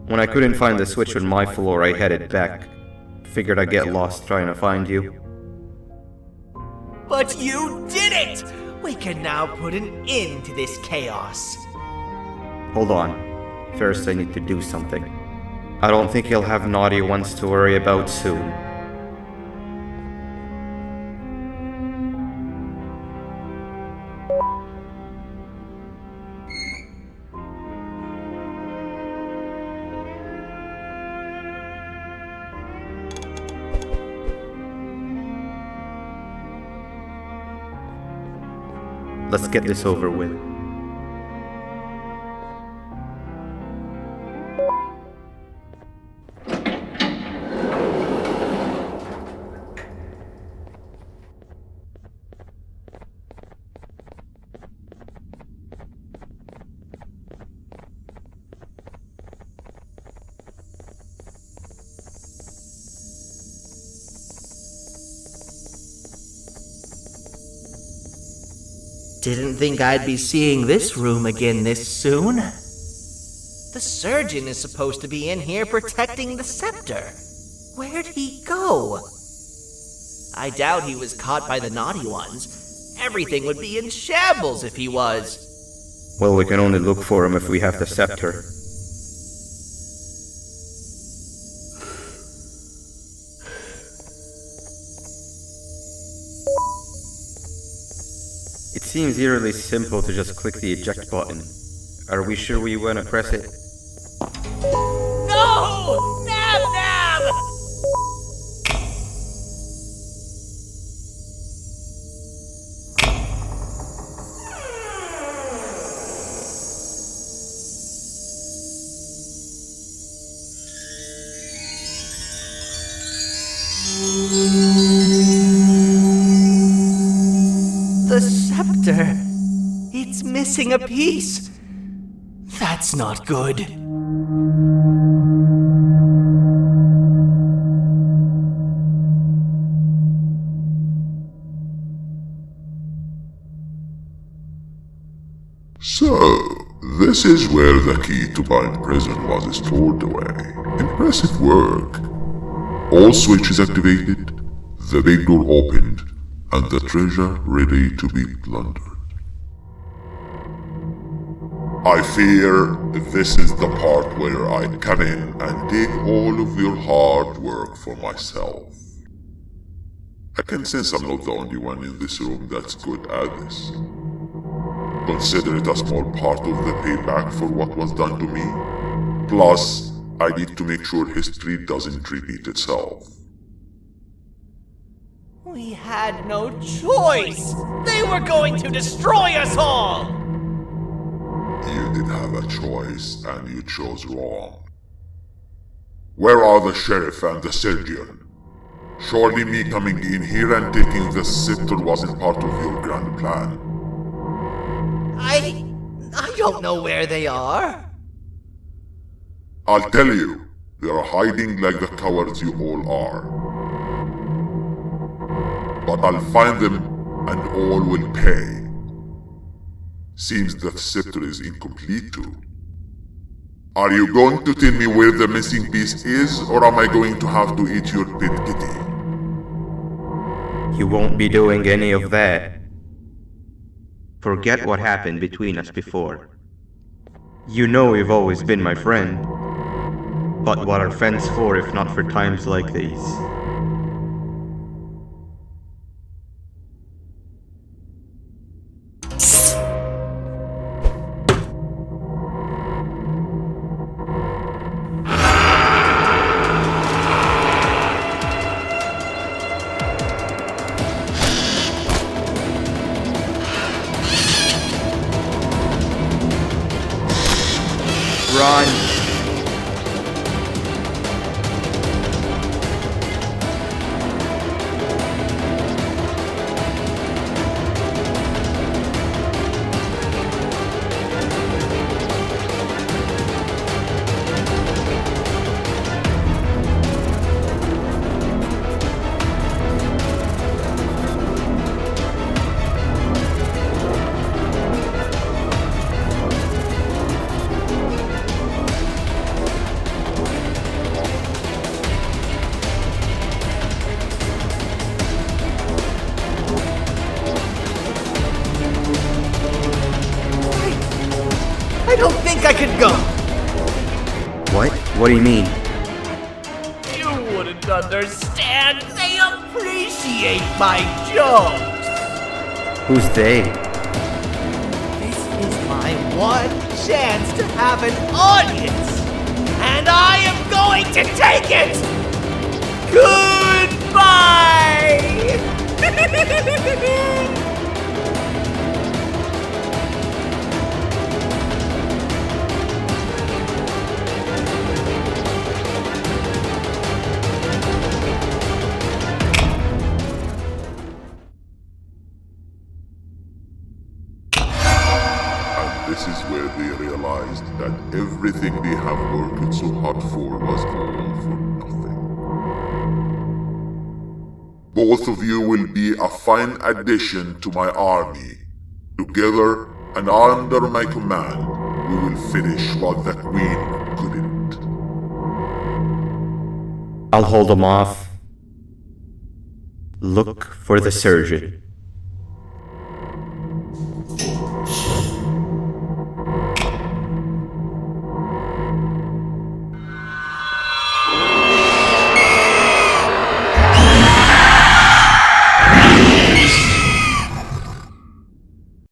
When I couldn't find the switch on my floor, I headed back. Figured I'd get lost trying to find you. But you did it! We can now put an end to this chaos. Hold on. First I need to do something. I don't think you'll have naughty ones to worry about soon. Let's get this over with. Didn't think I'd be seeing this room again this soon. The surgeon is supposed to be in here protecting the scepter. Where'd he go? I doubt he was caught by the naughty ones. Everything would be in shambles if he was. Well, we can only look for him if we have the scepter. It seems eerily simple to just click the eject button. Are we sure we want to press it? No! Nab Nab! The scepter. It's missing a piece. That's not good. So, this is where the key to Bind Prison was stored away. Impressive work. All switches activated, the big door opened, and the treasure ready to be plundered. I fear this is the part where I come in and take all of your hard work for myself. I can sense I'm not the only one in this room that's good at this. Consider it a small part of the payback for what was done to me. Plus, I need to make sure history doesn't repeat itself. We had no choice! They were going to destroy us all! You did have a choice, and you chose wrong. Where are the sheriff and the surgeon? Surely me coming in here and taking the scepter wasn't part of your grand plan. I don't know where they are. I'll tell you, they are hiding like the cowards you all are. But I'll find them, and all will pay. Seems the scepter is incomplete too. Are you going to tell me where the missing piece is, or am I going to have to eat your pet kitty? You won't be doing any of that. Forget what happened between us before. You know you've always been my friend. But what are friends for if not for times like these? Run! I could go. What? What do you mean? You wouldn't understand. They appreciate my jokes. Who's they? This is my one chance to have an audience. And I am going to take it. Goodbye. This is where they realized that everything they have worked so hard for was all for nothing. Both of you will be a fine addition to my army. Together and under my command, we will finish what the Queen couldn't. I'll hold them off. Look for the surgeon.